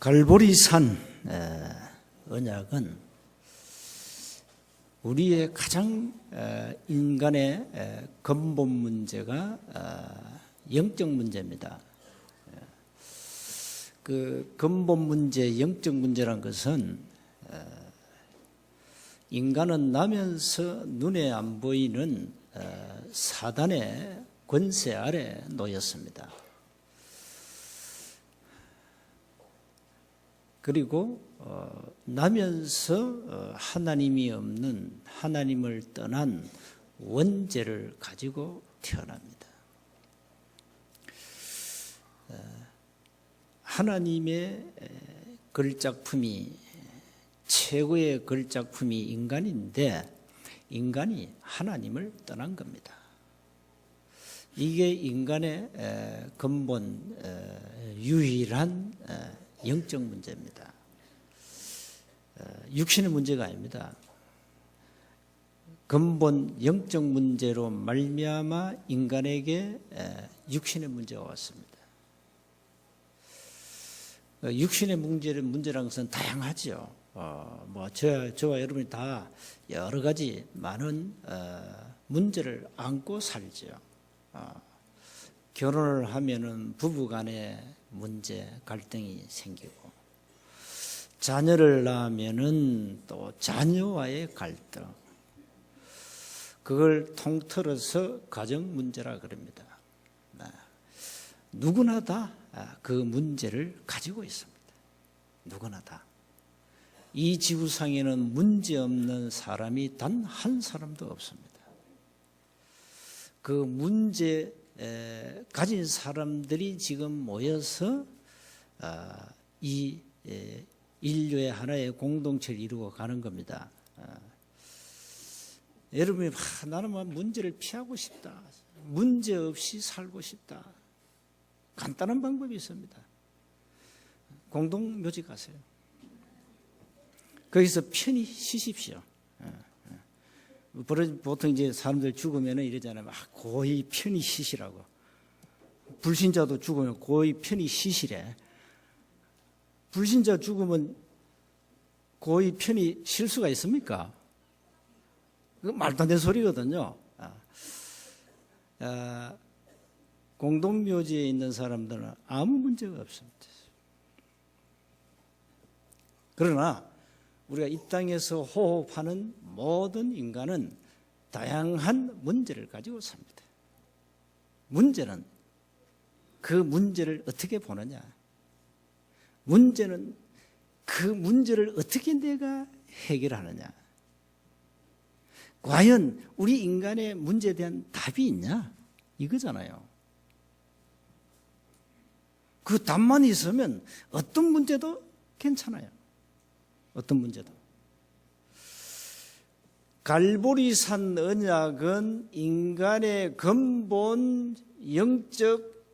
갈보리산 언약은 우리의 가장 인간의 근본 문제가 영적 문제입니다. 그 근본 문제, 영적 문제란 것은 인간은 나면서 눈에 안 보이는 사단의 권세 아래 놓였습니다. 그리고 나면서 하나님이 없는, 하나님을 떠난 원죄를 가지고 태어납니다. 하나님의 걸작품이, 최고의 걸작품이 인간인데 인간이 하나님을 떠난 겁니다. 이게 인간의 근본 유일한 영적 문제입니다. 육신의 문제가 아닙니다. 근본 영적 문제로 말미암아 인간에게 육신의 문제가 왔습니다. 육신의 문제라는 것은 다양하죠. 저와 여러분이 다 여러 가지 많은 문제를 안고 살죠. 결혼을 하면은 부부간의 문제, 갈등이 생기고, 자녀를 낳으면은 또 자녀와의 갈등, 그걸 통틀어서 가정 문제라 그럽니다. 누구나 다 그 문제를 가지고 있습니다. 누구나 다. 이 지구상에는 문제 없는 사람이 단 한 사람도 없습니다. 그 문제 가진 사람들이 지금 모여서 이 인류의 하나의 공동체를 이루고 가는 겁니다. 여러분이 나는 문제를 피하고 싶다, 문제 없이 살고 싶다. 간단한 방법이 있습니다. 공동묘지 가세요. 거기서 편히 쉬십시오. 보통 이제 사람들 죽으면 이러잖아요. 고이 편히 쉬시라고. 불신자도 죽으면 고이 편히 쉬시래. 불신자 죽으면 고이 편히 쉴 수가 있습니까? 그 말도 안 되는 소리거든요. 공동묘지에 있는 사람들은 아무 문제가 없습니다. 그러나 우리가 이 땅에서 호흡하는 모든 인간은 다양한 문제를 가지고 삽니다. 문제는 그 문제를 어떻게 보느냐. 문제는 그 문제를 어떻게 내가 해결하느냐. 과연 우리 인간의 문제에 대한 답이 있냐? 이거잖아요. 그 답만 있으면 어떤 문제도 괜찮아요. 어떤 문제도. 갈보리산 언약은 인간의 근본 영적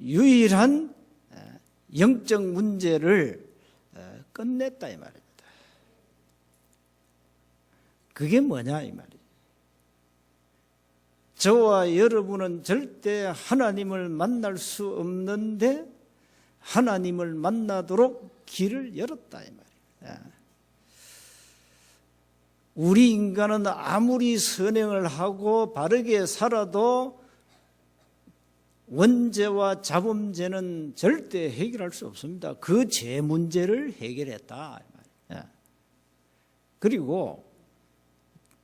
유일한 영적 문제를 끝냈다 이 말입니다. 그게 뭐냐 이 말이에요. 저와 여러분은 절대 하나님을 만날 수 없는데 하나님을 만나도록 길을 열었다 이 말이에요. 우리 인간은 아무리 선행을 하고 바르게 살아도 원죄와 자범죄는 절대 해결할 수 없습니다. 그 죄 문제를 해결했다 이 말이에요. 그리고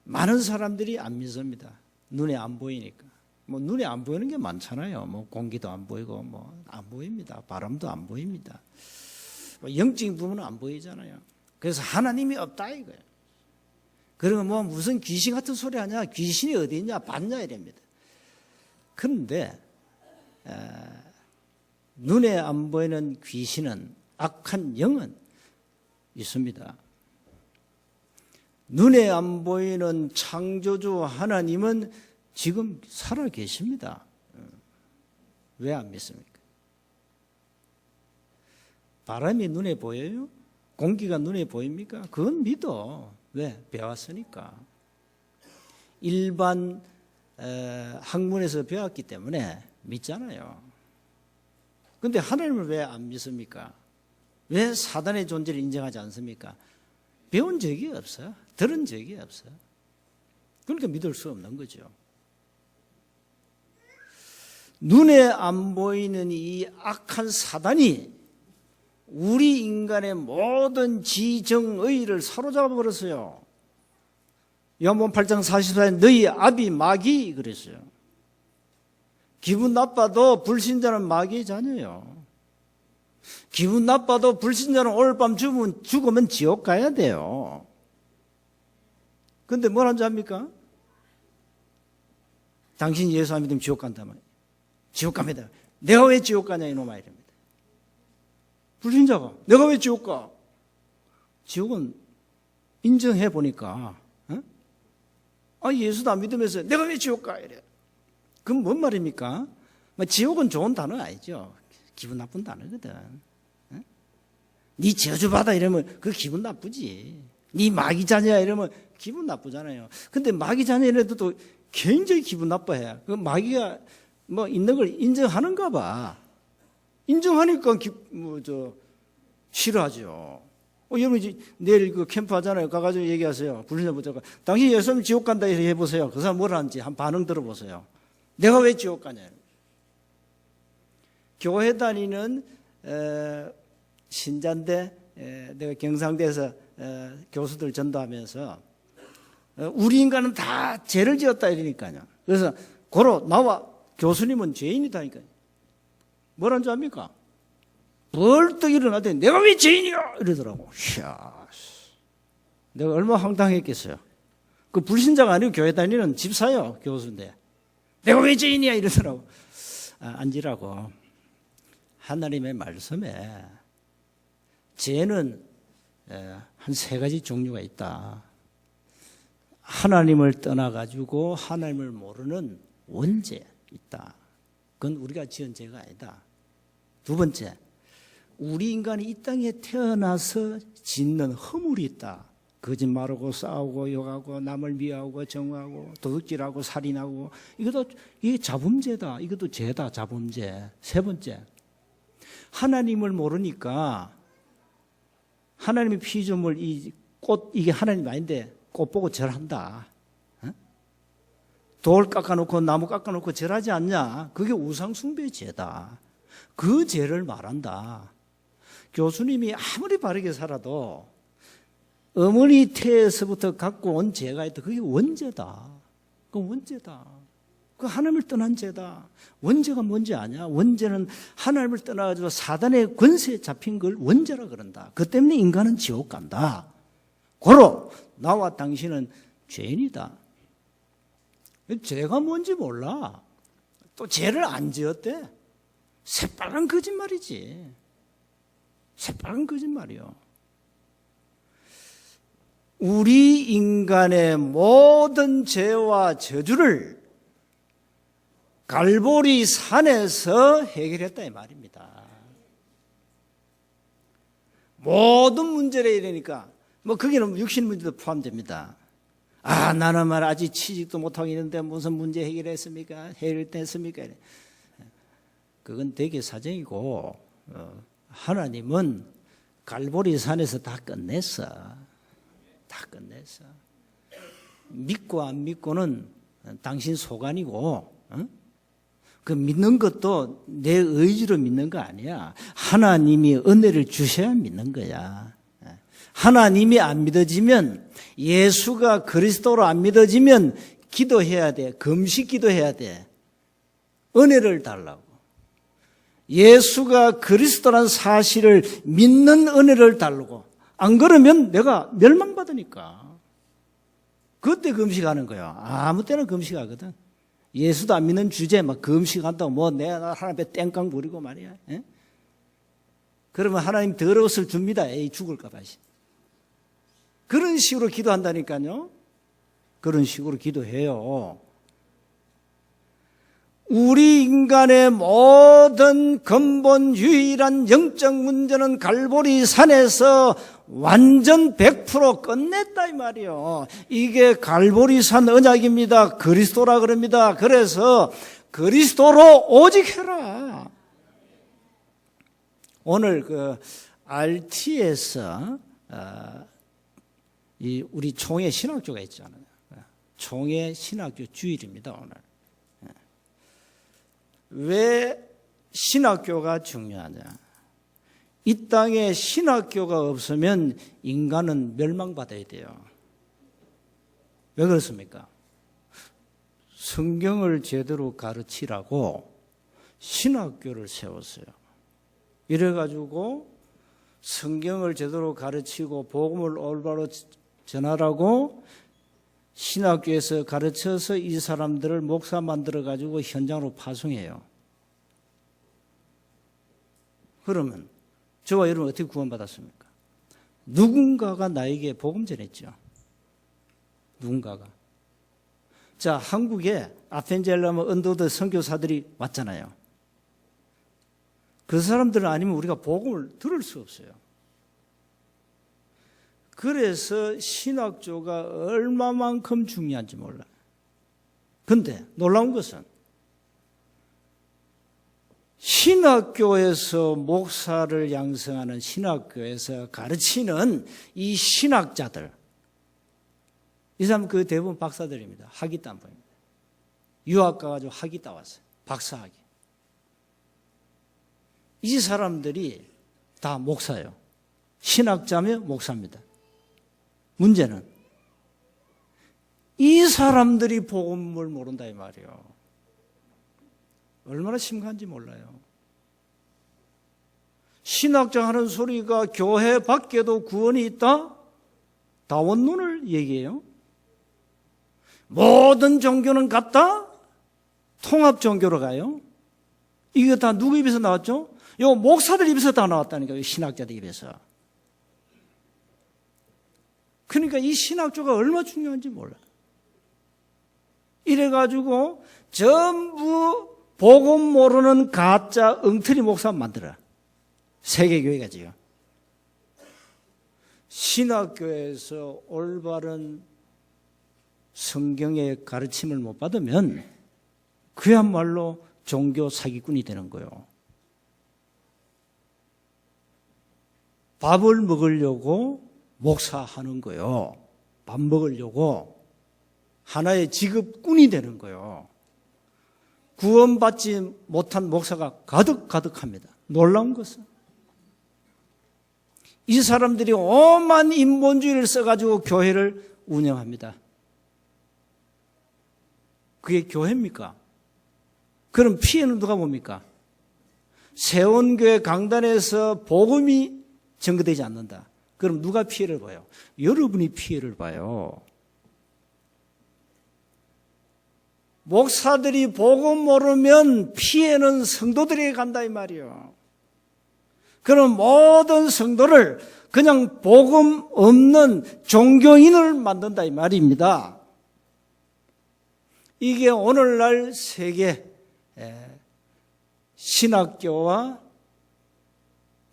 많은 사람들이 안 믿습니다. 눈에 안 보이니까. 눈에 안 보이는 게 많잖아요. 공기도 안 보이고, 안 보입니다. 바람도 안 보입니다. 영적인 부분은 안 보이잖아요. 그래서 하나님이 없다 이거예요. 그러면 무슨 귀신 같은 소리 하냐? 귀신이 어디 있냐? 봤냐? 이랍니다. 그런데, 눈에 안 보이는 귀신은, 악한 영은 있습니다. 눈에 안 보이는 창조주 하나님은 지금 살아 계십니다. 왜 안 믿습니까? 바람이 눈에 보여요? 공기가 눈에 보입니까? 그건 믿어. 왜? 배웠으니까. 일반 학문에서 배웠기 때문에 믿잖아요. 근데 하나님을 왜 안 믿습니까? 왜 사단의 존재를 인정하지 않습니까? 배운 적이 없어요. 들은 적이 없어요. 그러니까 믿을 수 없는 거죠. 눈에 안 보이는 이 악한 사단이 우리 인간의 모든 지정의를 사로잡아 버렸어요. 요한복음 8장 44에 너희 아비 마귀 그랬어요. 기분 나빠도 불신자는 마귀의 자녀예요. 기분 나빠도 불신자는 오늘 밤 죽으면 지옥 가야 돼요. 근데 뭘 한 줄 압니까? 당신 예수 안 믿으면 지옥 간다 말이에요. 지옥 갑니다. 내가 왜 지옥 가냐 이놈아 이랍니다. 불신자가 내가 왜 지옥 가? 지옥은 인정해 보니까 예수도 안 믿으면서 내가 왜 지옥 가 이래. 그건 뭔 말입니까? 지옥은 좋은 단어 아니죠. 기분 나쁜 단어거든. 네 저주받아 이러면 그 기분 나쁘지. 네 마귀 자녀야 이러면 기분 나쁘잖아요. 근데 마귀 자녀라도 또 굉장히 기분 나빠해. 그 마귀가 있는 걸 인정하는가 봐. 인정하니까 싫어하죠. 여러분 이제 내일 그 캠프 하잖아요. 가가지고 얘기하세요. 불신자 붙잡고 당신 예수님 지옥 간다 이렇게 해보세요. 그 사람 뭘 하는지 한 반응 들어보세요. 내가 왜 지옥 가냐. 교회 다니는 신자인데 내가 경상대에서 교수들 전도하면서 우리 인간은 다 죄를 지었다 이러니까요. 그래서 고로 나와 교수님은 죄인이다니까요. 뭐라는 줄 압니까? 벌떡 일어나더니 내가 왜 죄인이야 이러더라고. 이야, 내가 얼마나 황당했겠어요. 그 불신자가 아니고 교회 다니는 집사요 교수인데 내가 왜 죄인이야 이러더라고. 앉으라고. 하나님의 말씀에 죄는 한 세 가지 종류가 있다. 하나님을 떠나가지고 하나님을 모르는 원죄 있다. 그건 우리가 지은 죄가 아니다. 두 번째, 우리 인간이 이 땅에 태어나서 짓는 허물이 있다. 거짓말하고 싸우고 욕하고 남을 미워하고 정하고 도둑질하고 살인하고 이게 자범죄다. 이것도 죄다. 자범죄. 세 번째, 하나님을 모르니까 하나님의 피조물 이 꽃 이게 하나님 아닌데 꽃 보고 절한다. 돌 깎아놓고 나무 깎아놓고 절하지 않냐? 그게 우상숭배의 죄다. 그 죄를 말한다. 교수님이 아무리 바르게 살아도 어머니 태에서부터 갖고 온 죄가 있다. 그게 원죄다. 그 원죄다. 그 하나님을 떠난 죄다. 원죄가 뭔지 아냐? 원죄는 하나님을 떠나가지고 사단의 권세에 잡힌 걸 원죄라 그런다. 그 때문에 인간은 지옥 간다. 고로 나와 당신은 죄인이다. 죄가 뭔지 몰라. 또 죄를 안 지었대. 새빨간 거짓말이지. 새빨간 거짓말이요. 우리 인간의 모든 죄와 저주를 갈보리 산에서 해결했다 이 말입니다. 모든 문제를 이러니까 거기는 육신 문제도 포함됩니다. 나는 말 아직 취직도 못하고 있는데 무슨 문제 해결했습니까? 해결됐습니까? 그건 되게 사정이고 하나님은 갈보리 산에서 다 끝냈어. 다 끝냈어. 믿고 안 믿고는 당신 소관이고 그 믿는 것도 내 의지로 믿는 거 아니야. 하나님이 은혜를 주셔야 믿는 거야. 하나님이 안 믿어지면 예수가 그리스도로 안 믿어지면 기도해야 돼. 금식 기도해야 돼. 은혜를 달라고. 예수가 그리스도란 사실을 믿는 은혜를 달라고. 안 그러면 내가 멸망받으니까. 그때 금식하는 거야. 아무 때나 금식하거든. 예수도 안 믿는 주제에 막 금식한다고 내가 하나님 앞에 땡깡 부리고 말이야. 에? 그러면 하나님 더러웠을 줍니다. 죽을까 봐. 그런 식으로 기도한다니까요. 그런 식으로 기도해요. 우리 인간의 모든 근본 유일한 영적 문제는 갈보리 산에서 완전 100% 끝냈다 이 말이요. 이게 갈보리 산 언약입니다. 그리스도라 그럽니다. 그래서 그리스도로 오직 해라. 오늘 그 RT에서 이 우리 총회 신학교가 있잖아요. 총회 신학교 주일입니다, 오늘. 왜 신학교가 중요하냐? 이 땅에 신학교가 없으면 인간은 멸망받아야 돼요. 왜 그렇습니까? 성경을 제대로 가르치라고 신학교를 세웠어요. 이래가지고 성경을 제대로 가르치고 복음을 올바로 전하라고 신학교에서 가르쳐서 이 사람들을 목사 만들어가지고 현장으로 파송해요. 그러면 저와 여러분 어떻게 구원받았습니까? 누군가가 나에게 복음 전했죠. 누군가가. 자, 한국에 아펜젤라마 언더드 선교사들이 왔잖아요. 그 사람들 아니면 우리가 복음을 들을 수 없어요. 그래서 신학교가 얼마만큼 중요한지 몰라요. 그런데 놀라운 것은 신학교에서 목사를 양성하는 신학교에서 가르치는 이 신학자들, 이 사람 그 대부분 박사들입니다. 학위 딴분입니다. 유학 가가지고 학위 따왔어요. 박사학위. 이 사람들이 다 목사예요. 신학자며 목사입니다. 문제는 이 사람들이 복음을 모른다 이 말이에요. 얼마나 심각한지 몰라요. 신학자 하는 소리가 교회 밖에도 구원이 있다? 다원론을 얘기해요. 모든 종교는 같다? 통합 종교로 가요. 이거 다 누구 입에서 나왔죠? 요 목사들 입에서 다 나왔다니까요. 신학자들 입에서. 그러니까 이 신학교가 얼마나 중요한지 몰라요. 이래가지고 전부 복음 모르는 가짜 엉터리 목사 만들어. 세계교회가 지금. 신학교에서 올바른 성경의 가르침을 못 받으면 그야말로 종교 사기꾼이 되는 거예요. 밥을 먹으려고 목사하는 거예요. 밥 먹으려고 하나의 직업꾼이 되는 거예요. 구원받지 못한 목사가 가득합니다. 놀라운 것은 이 사람들이 오만 인본주의를 써가지고 교회를 운영합니다. 그게 교회입니까? 그럼 피해는 누가 봅니까? 세원교회 강단에서 복음이 전거되지 않는다. 그럼 누가 피해를 봐요? 여러분이 피해를 봐요. 목사들이 복음 모르면 피해는 성도들에게 간다 이 말이에요. 그럼 모든 성도를 그냥 복음 없는 종교인을 만든다 이 말입니다. 이게 오늘날 세계 신학교와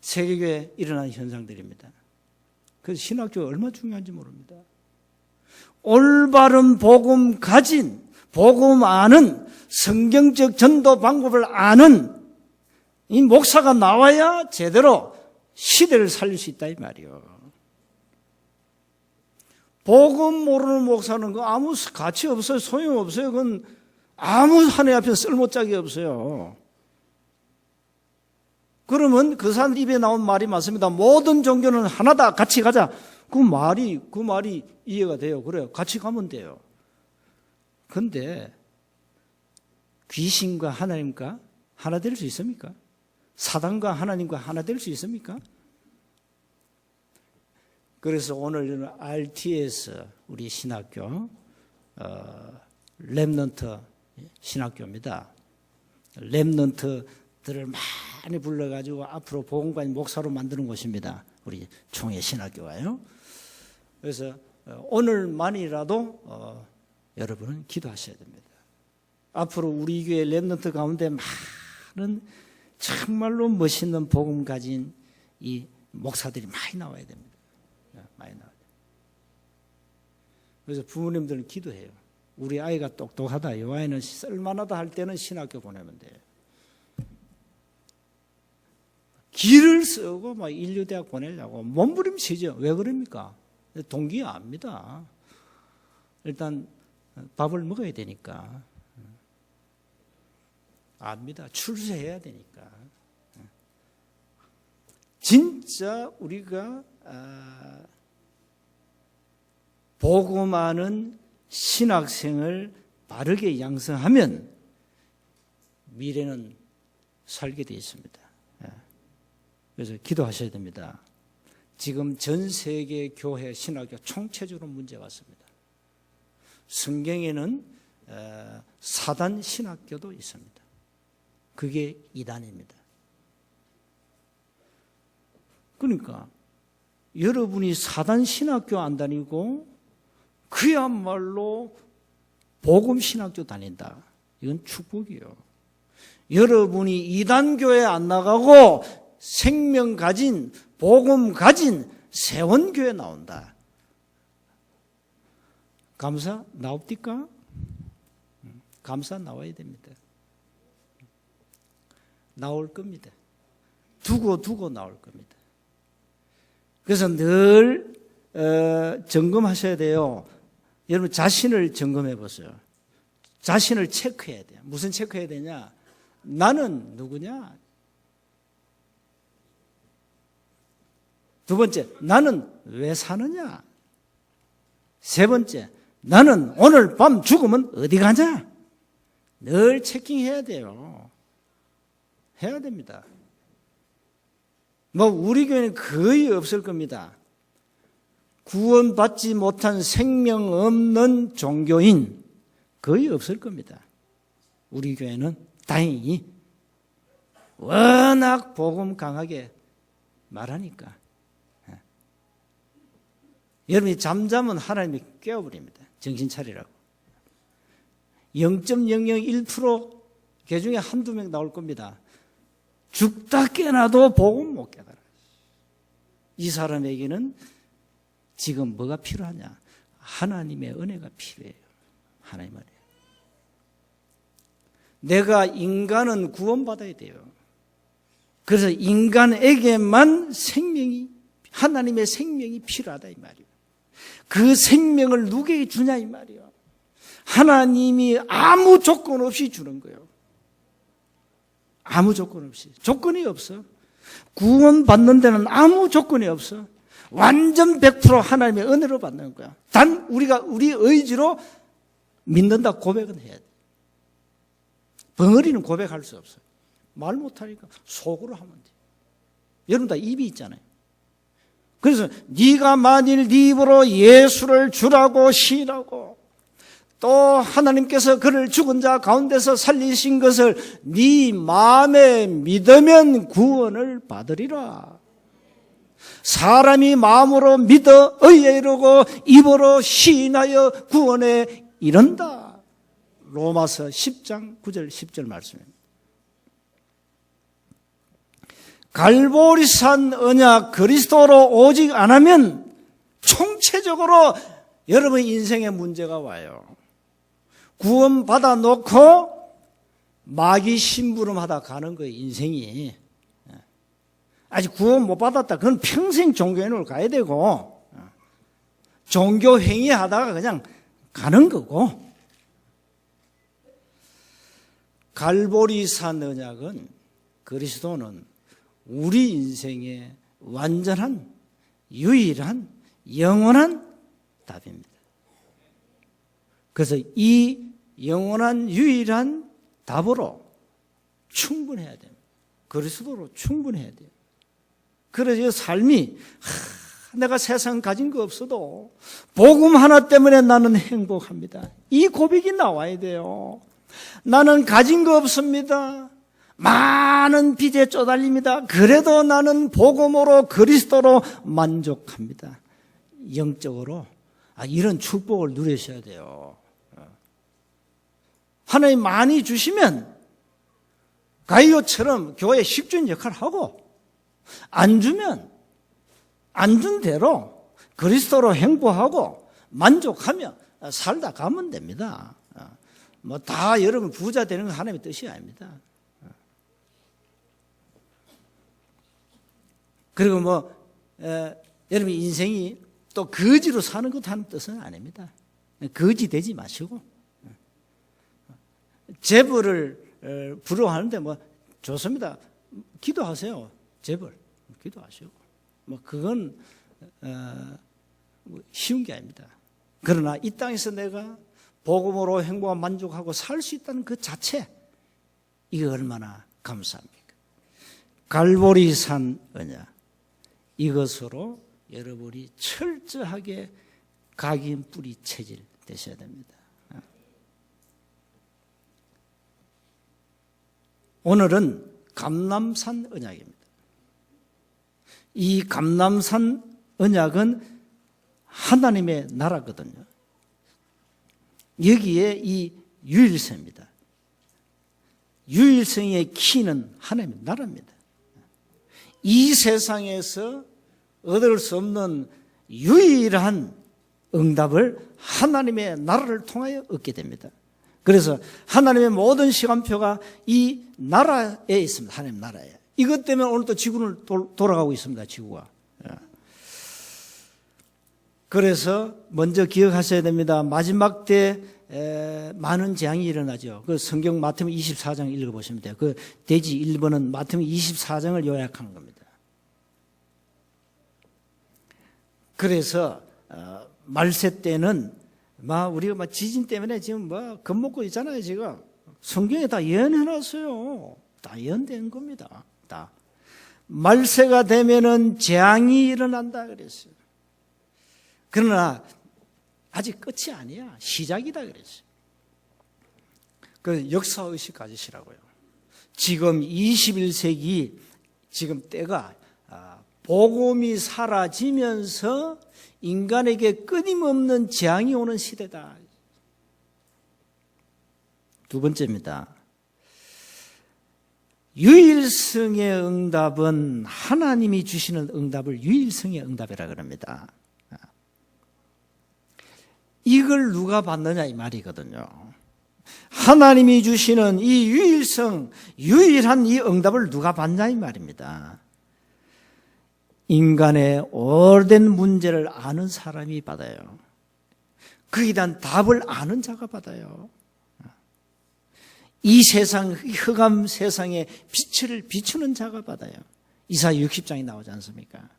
세계교회에 일어나는 현상들입니다. 그래서 신학교가 얼마나 중요한지 모릅니다. 올바른 복음 가진, 복음 아는, 성경적 전도 방법을 아는 이 목사가 나와야 제대로 시대를 살릴 수 있다 이 말이에요. 복음 모르는 목사는 그 아무 가치 없어요. 소용없어요. 그건 아무 하나님 앞에 쓸모짝이 없어요. 그러면 그 사람 입에 나온 말이 맞습니다. 모든 종교는 하나다. 같이 가자. 그 말이 이해가 돼요. 그래요. 같이 가면 돼요. 그런데 귀신과 하나님과 하나 될 수 있습니까? 사단과 하나님과 하나 될 수 있습니까? 그래서 오늘 RT에서 우리 신학교 렘넌트 신학교입니다. 렘넌트들을 많이 불러가지고 앞으로 복음관 목사로 만드는 곳입니다. 우리 총회 신학교가요. 그래서 오늘만이라도 여러분은 기도하셔야 됩니다. 앞으로 우리 교회 렘넌트 가운데 많은 정말로 멋있는 복음 가진 이 목사들이 많이 나와야 됩니다. 많이 나와야 돼요. 그래서 부모님들은 기도해요. 우리 아이가 똑똑하다, 이 아이는 쓸만하다 할 때는 신학교 보내면 돼요. 길을 쓰고 막 인류대학 보내려고 몸부림치죠. 왜 그럽니까? 동기가 압니다. 일단 밥을 먹어야 되니까. 압니다. 출세해야 되니까. 진짜 우리가 복음하는 신학생을 바르게 양성하면 미래는 살게 되어 있습니다. 그래서 기도하셔야 됩니다. 지금 전 세계 교회 신학교 총체적으로 문제가 왔습니다. 성경에는 사단 신학교도 있습니다. 그게 이단입니다. 그러니까 여러분이 사단 신학교 안 다니고 그야말로 복음 신학교 다닌다. 이건 축복이요. 여러분이 이단교회 안 나가고 생명 가진 복음 가진 세원교회 나온다. 감사 나옵니까? 감사 나와야 됩니다. 나올 겁니다. 두고 나올 겁니다. 그래서 늘 점검하셔야 돼요. 여러분 자신을 점검해 보세요. 자신을 체크해야 돼요. 무슨 체크해야 되냐? 나는 누구냐? 두 번째, 나는 왜 사느냐? 세 번째, 나는 오늘 밤 죽으면 어디 가냐? 늘 체킹해야 돼요. 해야 됩니다. 뭐 우리 교회는 거의 없을 겁니다. 구원받지 못한 생명 없는 종교인 거의 없을 겁니다. 우리 교회는 다행히 워낙 복음 강하게 말하니까. 여러분이 잠자면 하나님이 깨워버립니다. 정신 차리라고. 0.001% 개 중에 한두 명 나올 겁니다. 죽다 깨나도 복음 못 깨달아. 이 사람에게는 지금 뭐가 필요하냐? 하나님의 은혜가 필요해요. 하나님의 은혜. 내가 인간은 구원받아야 돼요. 그래서 인간에게만 하나님의 생명이 필요하다 이 말이에요. 그 생명을 누구에게 주냐 이 말이에요. 하나님이 아무 조건 없이 주는 거예요. 아무 조건 없이. 조건이 없어. 구원받는 데는 아무 조건이 없어. 완전 100% 하나님의 은혜로 받는 거야. 단 우리가 우리 의지로 믿는다 고백은 해야 돼. 벙어리는 고백할 수 없어요. 말 못하니까 속으로 하면 돼. 여러분 다 입이 있잖아요. 그래서 네가 만일 네 입으로 예수를 주라고 시인하고 또 하나님께서 그를 죽은 자 가운데서 살리신 것을 네 마음에 믿으면 구원을 받으리라. 사람이 마음으로 믿어 의에 이르고 입으로 시인하여 구원에 이른다. 로마서 10장 9절 10절 말씀입니다. 갈보리산 언약 그리스도로 오직 안 하면 총체적으로 여러분 인생에 문제가 와요. 구원 받아 놓고 마귀 심부름하다 가는 거예요. 인생이. 아직 구원 못 받았다. 그건 평생 종교인으로 가야 되고 종교 행위하다가 그냥 가는 거고. 갈보리산 언약은 그리스도는 우리 인생의 완전한 유일한 영원한 답입니다. 그래서 이 영원한 유일한 답으로 충분해야 됩니다. 그리스도로 충분해야 돼요. 그래서 삶이 내가 세상 가진 거 없어도 복음 하나 때문에 나는 행복합니다. 이 고백이 나와야 돼요. 나는 가진 거 없습니다. 많은 빚에 쪼달립니다. 그래도 나는 복음으로 그리스도로 만족합니다. 영적으로 이런 축복을 누리셔야 돼요. 하나님 많이 주시면 가이오처럼 교회 10주인 역할을 하고 안 주면 안 준 대로 그리스도로 행복하고 만족하며 살다 가면 됩니다. 뭐 다 여러분 부자 되는 건 하나님의 뜻이 아닙니다. 그리고 여러분 인생이 또 거지로 사는 것 하는 뜻은 아닙니다. 거지 되지 마시고 재벌을 부러워하는데 좋습니다. 기도하세요. 재벌 기도하시고 그건 쉬운 게 아닙니다. 그러나 이 땅에서 내가 복음으로 행복과 만족하고 살 수 있다는 그 자체, 이게 얼마나 감사합니까? 갈보리산 언약, 이것으로 여러분이 철저하게 각인 뿌리 체질 되셔야 됩니다. 오늘은 감람산 언약입니다. 이 감람산 언약은 하나님의 나라거든요. 여기에 이 유일성입니다. 유일성의 키는 하나님의 나라입니다. 이 세상에서 얻을 수 없는 유일한 응답을 하나님의 나라를 통하여 얻게 됩니다. 그래서 하나님의 모든 시간표가 이 나라에 있습니다. 하나님 나라에. 이것 때문에 오늘 또 지구를 돌아가고 있습니다. 지구가. 그래서 먼저 기억하셔야 됩니다. 마지막 때 많은 재앙이 일어나죠. 그 성경 마태복음 24장 읽어보시면 돼요. 그 대지 1번은 마태복음 24장을 요약한 겁니다. 그래서 말세 때는 우리가 지진 때문에 지금 겁먹고 있잖아요. 지금 성경에 다 예언해놨어요. 다 예언된 겁니다. 다 말세가 되면은 재앙이 일어난다 그랬어요. 그러나 아직 끝이 아니야. 시작이다 그랬어요. 그 역사의식 가지시라고요. 지금 21세기 지금 때가 복음이 사라지면서 인간에게 끊임없는 재앙이 오는 시대다. 두 번째입니다. 유일성의 응답은 하나님이 주시는 응답을 유일성의 응답이라 그럽니다. 이걸 누가 받느냐 이 말이거든요. 하나님이 주시는 이 유일성, 유일한 이 응답을 누가 받냐 이 말입니다. 인간의 오래된 문제를 아는 사람이 받아요. 그에 대한 답을 아는 자가 받아요. 이 세상, 흑암 세상에 빛을 비추는 자가 받아요. 이사야 60장이 나오지 않습니까?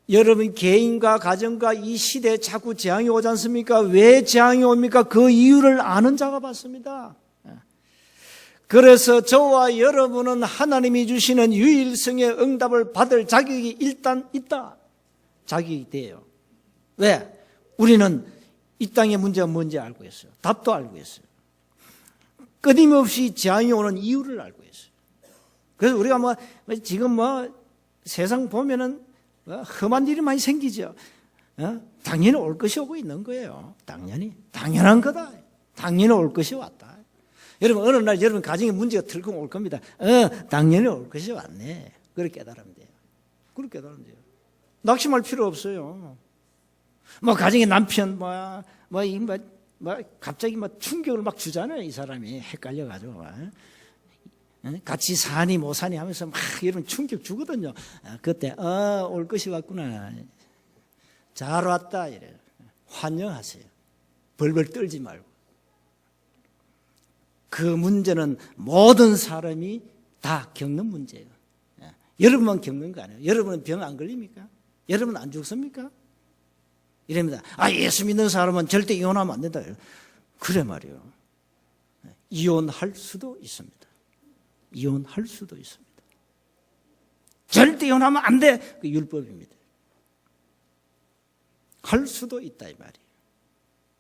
여러분 개인과 가정과 이 시대에 자꾸 재앙이 오지 않습니까? 왜 재앙이 옵니까? 그 이유를 아는 자가 받습니다. 그래서 저와 여러분은 하나님이 주시는 유일성의 응답을 받을 자격이 일단 있다. 자격이 돼요. 왜? 우리는 이 땅의 문제가 뭔지 알고 있어요. 답도 알고 있어요. 끊임없이 재앙이 오는 이유를 알고 있어요. 그래서 우리가 지금 세상 보면은 험한 일이 많이 생기죠. 당연히 올 것이 오고 있는 거예요. 당연한 거다. 당연히 올 것이 왔다. 여러분 어느 날 여러분 가정에 문제가 들고 올 겁니다. 당연히 올 것이 왔네. 그렇게 깨달으면 돼요. 그렇게 깨달으면 돼요. 낙심할 필요 없어요. 가정에 남편 갑자기 충격을 충격을 주잖아요. 이 사람이 헷갈려가지고 같이 사니 못 사니 하면서 여러분 충격 주거든요. 그때 올 것이 왔구나. 잘 왔다 이래요. 환영하세요. 벌벌 떨지 말고. 그 문제는 모든 사람이 다 겪는 문제예요. 여러분만 겪는 거 아니에요. 여러분은 병 안 걸립니까? 여러분 안 죽습니까? 이랍니다. 예수 믿는 사람은 절대 이혼하면 안 된다. 그래 말이에요. 이혼할 수도 있습니다. 이혼할 수도 있습니다. 절대 이혼하면 안 돼. 그 율법입니다. 할 수도 있다 이 말이에요.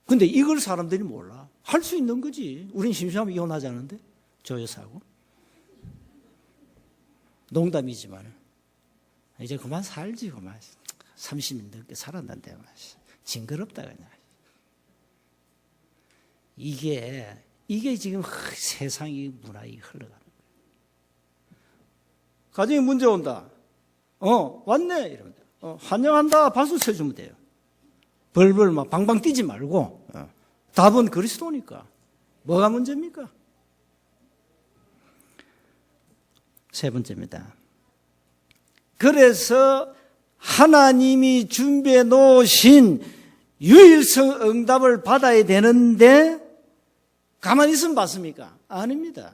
근데 이걸 사람들이 몰라. 할 수 있는 거지. 우린 심심하면 이혼하지 않은데 저 여사하고. 농담이지만 이제 그만 살지 그만. 30년 넘게 살았는데 징그럽다 그냥. 이게 지금 세상이 문화가 흘러가는 거예요. 가정에 문제 온다. 왔네 이러면 환영한다 박수 쳐주면 돼요. 벌벌 방방 뛰지 말고 답은 그리스도니까. 뭐가 문제입니까? 세 번째입니다. 그래서 하나님이 준비해 놓으신 유일성 응답을 받아야 되는데 가만히 있으면 받습니까? 아닙니다.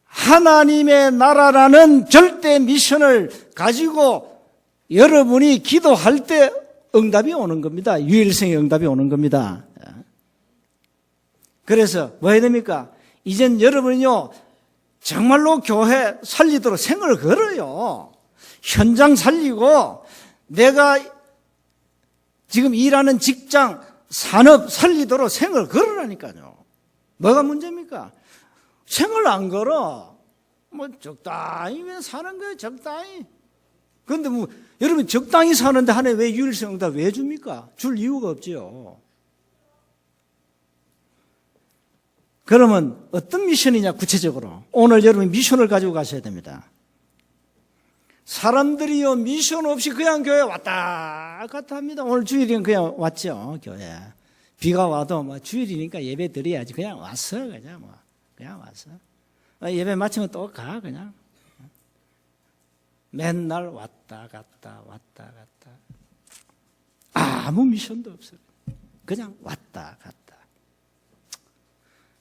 하나님의 나라라는 절대 미션을 가지고 여러분이 기도할 때 응답이 오는 겁니다. 유일성의 응답이 오는 겁니다. 그래서 뭐 해야 됩니까? 이젠 여러분이요, 정말로 교회 살리도록 생을 걸어요. 현장 살리고 내가 지금 일하는 직장, 산업 살리도록 생을 걸으라니까요. 뭐가 문제입니까? 생을 안 걸어. 뭐 적당히 왜 사는 거예요, 적당히. 그런데 뭐 여러분 적당히 사는데 하나님 왜 유일성 응답 왜 줍니까? 줄 이유가 없지요. 그러면 어떤 미션이냐 구체적으로 오늘 여러분 미션을 가지고 가셔야 됩니다. 사람들이요 미션 없이 그냥 교회 왔다 갔다 합니다. 오늘 주일이면 그냥 왔죠, 교회. 비가 와도 뭐 주일이니까 예배 드려야지 그냥 왔어. 그냥 왔어. 예배 마치면 또 가 그냥. 맨날 왔다 갔다 왔다 갔다. 아무 미션도 없어요. 그냥 왔다 갔다.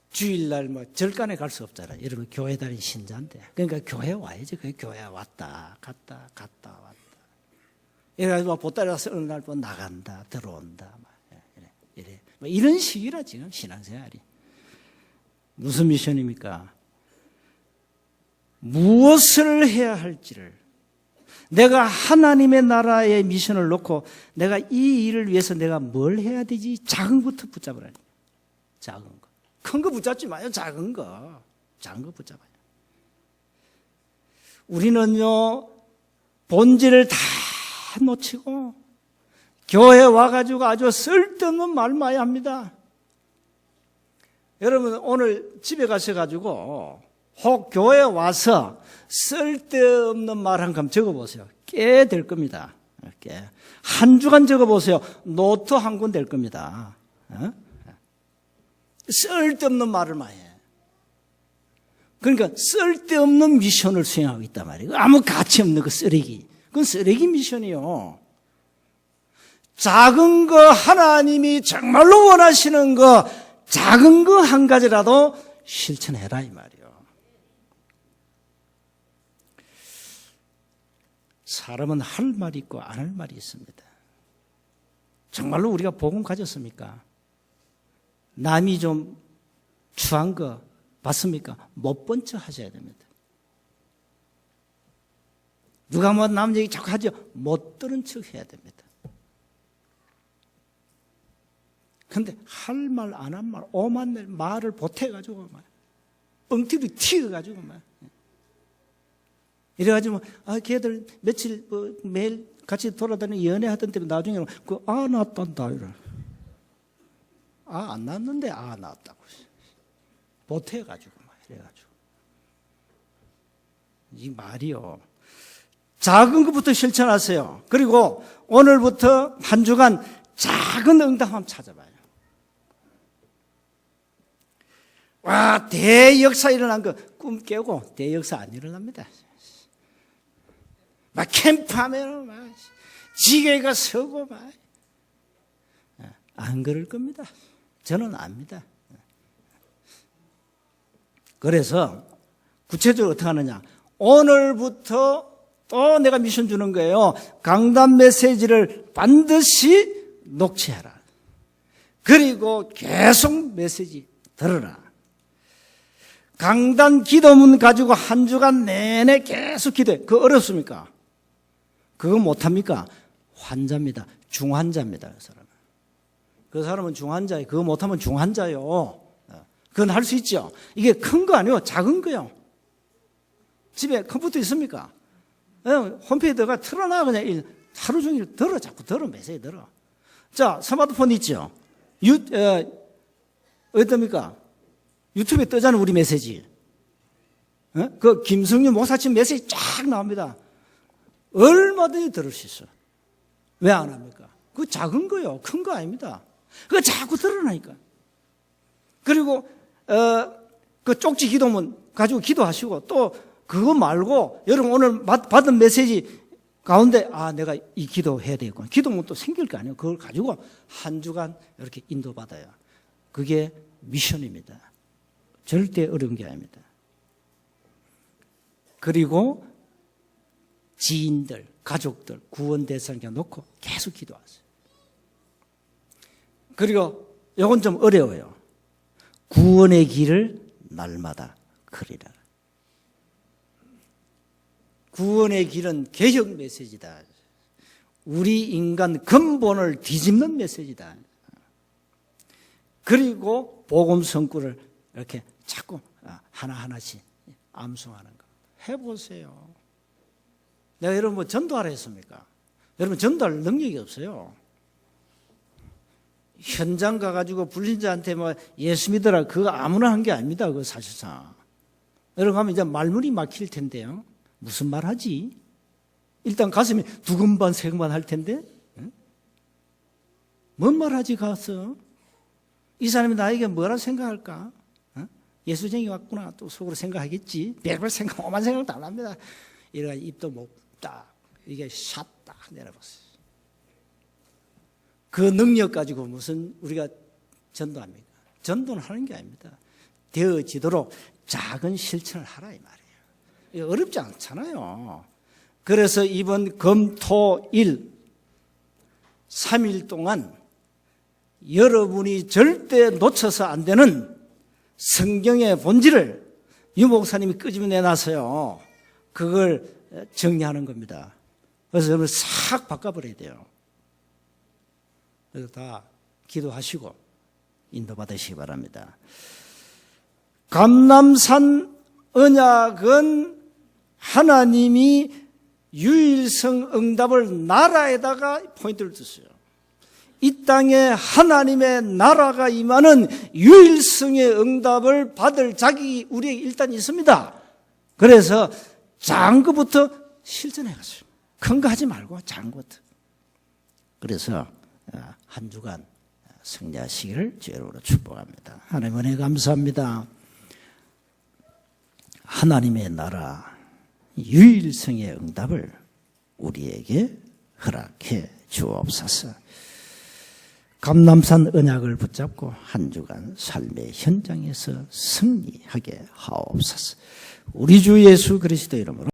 주일날 뭐 절간에 갈 수 없잖아요. 여러분 교회 다니는 신자인데. 그러니까 교회 와야지. 그 교회 왔다 갔다 갔다 왔다. 이래가지고 보따리 와서 어느 날 뭐 나간다 들어온다 이래. 뭐 이런 식이라 지금 신앙생활이. 무슨 미션입니까? 무엇을 해야 할지를 내가 하나님의 나라의 미션을 놓고 내가 이 일을 위해서 내가 뭘 해야 되지? 작은 것부터 붙잡으라니. 작은 거. 큰 거 붙잡지 마요. 작은 거 붙잡아요. 우리는요 본질을 다 놓치고 교회 와가지고 아주 쓸데없는 말 많이 합니다. 여러분 오늘 집에 가셔가지고 혹 교회 와서 쓸데없는 말 한 감 적어보세요. 꽤 될 겁니다. 꽤. 한 주간 적어보세요. 노트 한 권 될 겁니다. 쓸데없는 말을 많이 해. 그러니까 쓸데없는 미션을 수행하고 있단 말이에요. 아무 가치 없는 그 쓰레기. 그건 쓰레기 미션이요. 작은 거 하나님이 정말로 원하시는 거 작은 거 한 가지라도 실천해라 이 말이에요. 사람은 할 말이 있고 안 할 말이 있습니다. 정말로 우리가 복음 가졌습니까? 남이 좀 추한 거 봤습니까? 못 본 척 하셔야 됩니다. 누가 뭐 남 얘기 자꾸 하죠? 못 들은 척 해야 됩니다. 근데 할 말 안 한 말 오만 말을 보태가지고 막 뻥튀도 튀어가지고 막 이래가지고 걔들 며칠 매일 같이 돌아다니는 연애하던 때문에 나중에 낳았단다 이래. 안 낳았는데 낳았다고 보태가지고 막 이래가지고 이 말이요. 작은 것부터 실천하세요. 그리고 오늘부터 한 주간 작은 응답 한번 찾아봐요. 와, 대역사 일어난 거 꿈 깨고 대역사 안 일어납니다. 막 캠프하면 막 지게가 서고 막 안 그럴 겁니다. 저는 압니다. 그래서 구체적으로 어떻게 하느냐? 오늘부터 또 내가 미션 주는 거예요. 강단 메시지를 반드시 녹취해라. 그리고 계속 메시지 들어라. 강단 기도문 가지고 한 주간 내내 계속 기도해. 그거 어렵습니까? 그거 못합니까? 환자입니다. 중환자입니다. 그 사람은. 그 사람은 중환자예요. 그거 못하면 중환자요. 그건 할 수 있죠. 이게 큰 거 아니에요. 작은 거요. 집에 컴퓨터 있습니까? 홈페이지 들어가 틀어놔. 그냥 하루 종일 들어. 자꾸 들어. 메시지 들어. 자, 스마트폰 있죠? 어떻습니까? 유튜브에 뜨잖아요. 우리 메시지. 그 김성윤 목사님 메시지 쫙 나옵니다. 얼마든지 들을 수 있어. 왜 안 합니까? 그거 작은 거요. 큰 거 아닙니다. 그거 자꾸 들으라니까. 그리고 그 쪽지 기도문 가지고 기도하시고 또 그거 말고 여러분 오늘 받은 메시지 가운데 내가 이 기도해야 되겠구나. 기도면 또 생길 거 아니에요. 그걸 가지고 한 주간 이렇게 인도받아요. 그게 미션입니다. 절대 어려운 게 아닙니다. 그리고 지인들, 가족들, 구원 대상자 놓고 계속 기도하세요. 그리고 이건 좀 어려워요. 구원의 길을 날마다 걸으라. 구원의 길은 개혁 메시지다. 우리 인간 근본을 뒤집는 메시지다. 그리고 복음 성구를 이렇게 자꾸 하나하나씩 암송하는 거. 해보세요. 내가 여러분 뭐 전도하라 했습니까? 여러분 전도할 능력이 없어요. 현장 가가지고 불신자한테 뭐 예수 믿어라 그거 아무나 한 게 아닙니다. 그거 사실상. 여러분 가면 이제 말문이 막힐 텐데요. 무슨 말 하지? 일단 가슴이 두근반 세근반 할 텐데 뭔 말 하지 가서? 이 사람이 나에게 뭐라 생각할까? 예수쟁이 왔구나 또 속으로 생각하겠지. 별별 생각 오만 생각도 안 합니다. 이래가 입도 못 딱 이게 샷 딱 내려봤어요. 그 능력 가지고 무슨 우리가 전도합니까? 전도는 하는 게 아닙니다. 되어지도록 작은 실천을 하라 이 말이에요. 어렵지 않잖아요. 그래서 이번 금토일 3일 동안 여러분이 절대 놓쳐서 안 되는 성경의 본질을 유 목사님이 끄집어내놔서요. 그걸 정리하는 겁니다. 그래서 여러분 싹 바꿔버려야 돼요. 그래서 다 기도하시고 인도받으시기 바랍니다. 감람산 언약은 하나님이 유일성 응답을 나라에다가 포인트를 뒀어요. 이 땅에 하나님의 나라가 임하는 유일성의 응답을 받을 자격이 우리에게 일단 있습니다. 그래서 작은 것부터 실천해 가세요. 큰 거 하지 말고 작은 것부터. 그래서 한 주간 승리하시기를 주여로 축복합니다. 하나님 은혜 감사합니다. 하나님의 나라 유일성의 응답을 우리에게 허락해 주옵소서. 감람산 언약을 붙잡고 한 주간 삶의 현장에서 승리하게 하옵소서. 우리 주 예수 그리스도 이름으로